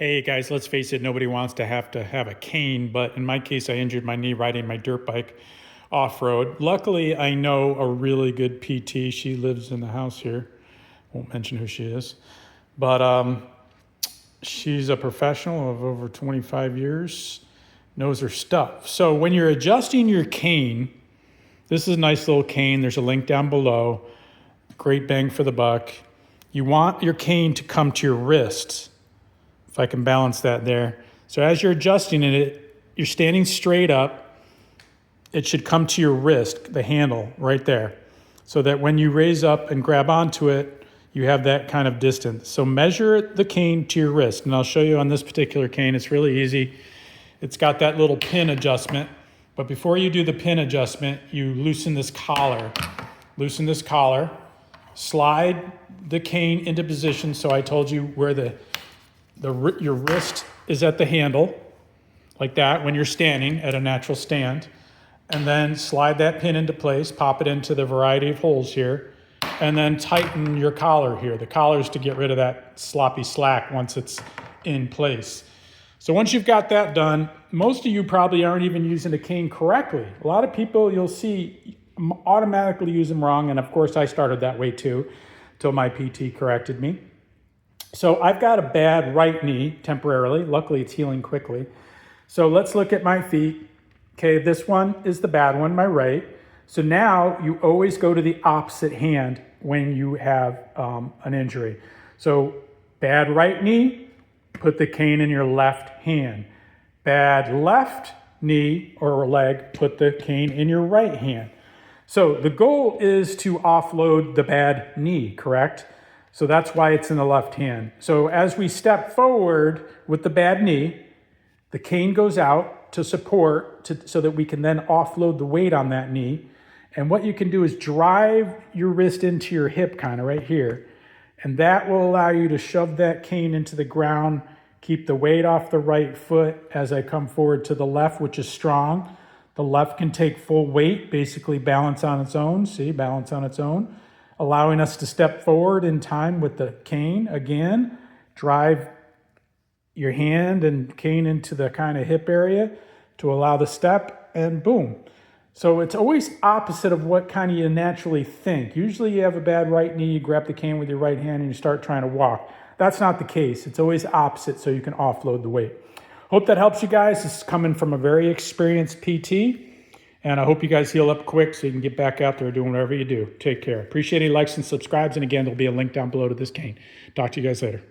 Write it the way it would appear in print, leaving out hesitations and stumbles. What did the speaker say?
Hey guys, let's face it, nobody wants to have a cane, but in my case, I injured my knee riding my dirt bike off-road. Luckily, I know a really good PT. She lives in the house here. Won't mention who she is. But she's a professional of over 25 years, knows her stuff. So when you're adjusting your cane, this is a nice little cane. There's a link down below. Great bang for the buck. You want your cane to come to your wrists. If I can balance that there. So as you're adjusting it, you're standing straight up. It should come to your wrist, the handle right there, so that when you raise up and grab onto it, you have that kind of distance. So measure the cane to your wrist. And I'll show you on this particular cane, it's really easy. It's got that little pin adjustment. But before you do the pin adjustment, you loosen this collar. Loosen this collar. Slide the cane into position. So I told you where your wrist is at the handle, like that, when you're standing at a natural stand. And then slide that pin into place, pop it into the variety of holes here, and then tighten your collar here. The collar is to get rid of that sloppy slack once it's in place. So once you've got that done, most of you probably aren't even using a cane correctly. A lot of people you'll see automatically use them wrong, and of course I started that way too, till my PT corrected me. So I've got a bad right knee temporarily. Luckily, it's healing quickly. So let's look at my feet. Okay, this one is the bad one, my right. So now you always go to the opposite hand when you have an injury. So bad right knee, put the cane in your left hand. Bad left knee or leg, put the cane in your right hand. So the goal is to offload the bad knee, correct? So that's why it's in the left hand. So as we step forward with the bad knee, the cane goes out to support so that we can then offload the weight on that knee. And what you can do is drive your wrist into your hip kind of right here. And that will allow you to shove that cane into the ground, keep the weight off the right foot as I come forward to the left, which is strong. The left can take full weight, basically balance on its own. See, balance on its own. Allowing us to step forward in time with the cane. Again, drive your hand and cane into the kind of hip area to allow the step, and boom. So it's always opposite of what kind of you naturally think. Usually you have a bad right knee, you grab the cane with your right hand and you start trying to walk. That's not the case. It's always opposite so you can offload the weight. Hope that helps you guys. This is coming from a very experienced PT. And I hope you guys heal up quick so you can get back out there doing whatever you do. Take care. Appreciate any likes and subscribes. And again, there'll be a link down below to this cane. Talk to you guys later.